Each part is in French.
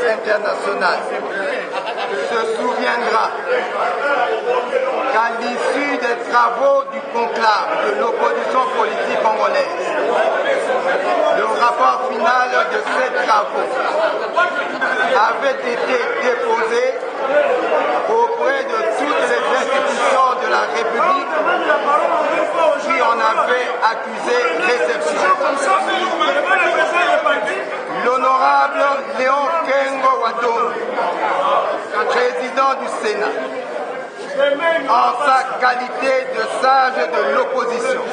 internationale se souviendra qu'à l'issue des travaux du conclave de l'opposition politique congolaise, le rapport final de ces travaux avait été déposé auprès de toutes les institutions de la République qui en avaient accusé réception. L'honorable Léon Kengo Wadon, président du Sénat, en sa qualité de sage de l'opposition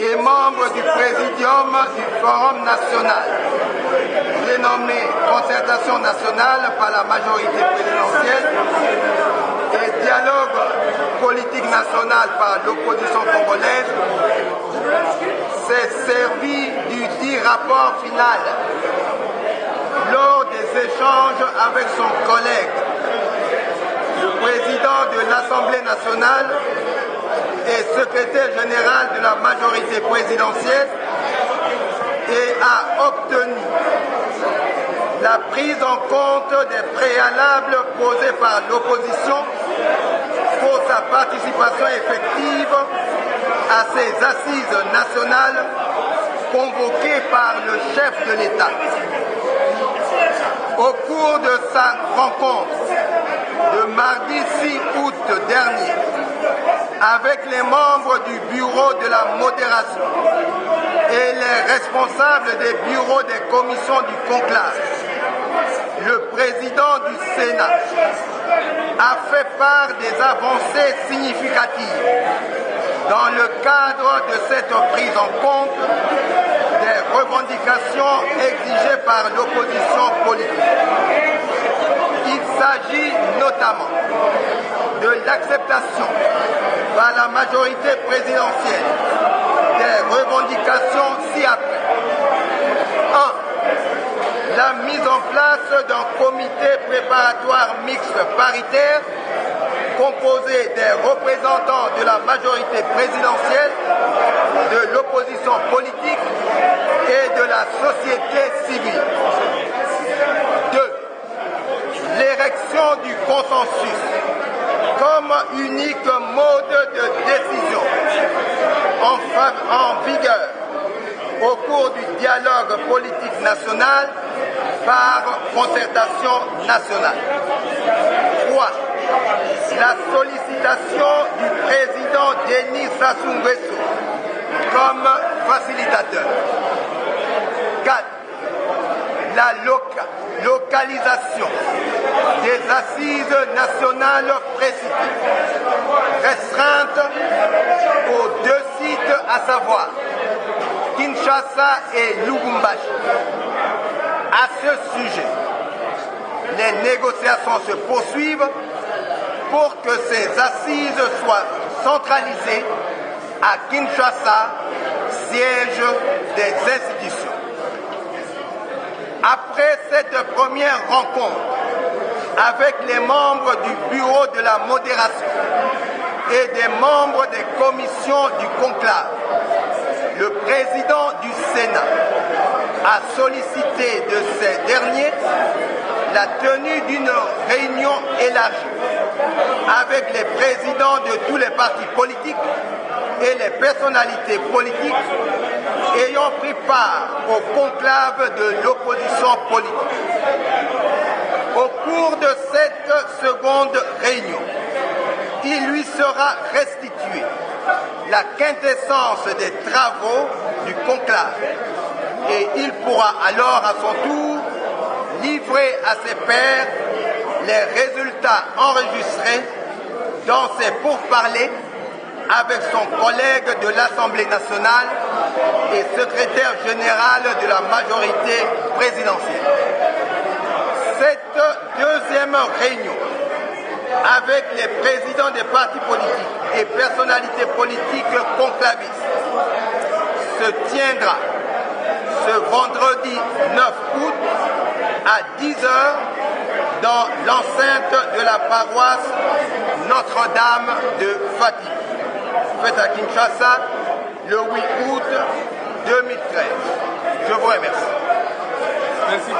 et membre du présidium du Forum national, dénommé Concertation nationale par la majorité présidentielle et Dialogue politique national par l'opposition congolaise, s'est servi du dit rapport final lors des échanges avec son collègue, le président de l'Assemblée nationale et secrétaire général de la majorité présidentielle, et a obtenu la prise en compte des préalables posés par l'opposition pour sa participation effective à ces assises nationales convoquées par le chef de l'État. Au cours de sa rencontre de mardi 6 août dernier avec les membres du bureau de la modération et les responsables des bureaux des commissions du conclave, le président du Sénat a fait part des avancées significatives dans le cadre de cette prise en compte des revendications exigées par l'opposition politique. Il s'agit notamment de l'acceptation par la majorité présidentielle des revendications ci-après. 1. La mise en place d'un comité préparatoire mixte paritaire composé des représentants de la majorité présidentielle, de l'opposition politique et de la société civile. 2. L'érection du consensus comme unique mode de décision en vigueur au cours du dialogue politique national par concertation nationale. 3. La sollicitation du président Denis Sassou Nguesso comme facilitateur. 4. La localisation des assises nationales précitées, restreintes aux 2 sites, à savoir Kinshasa et Lubumbashi. À ce sujet, les négociations se poursuivent pour que ces assises soient centralisées à Kinshasa, siège des institutions. Après cette première rencontre avec les membres du bureau de la modération et des membres des commissions du conclave, le président du Sénat a sollicité de ces derniers la tenue d'une réunion élargie avec les présidents de tous les partis politiques et les personnalités politiques ayant pris part au conclave de l'opposition politique. Au cours de cette seconde réunion, il lui sera restitué la quintessence des travaux du conclave et il pourra alors à son tour livrer à ses pairs les résultats enregistrés dans ses pourparlers avec son collègue de l'Assemblée nationale et secrétaire général de la majorité présidentielle. Cette deuxième réunion avec les présidents des partis politiques et personnalités politiques conclavistes se tiendra ce vendredi 9 août à 10h dans l'enceinte de la paroisse Notre-Dame de Fatigue, faite à Kinshasa le 8 août 2013. Je vous remercie. Merci.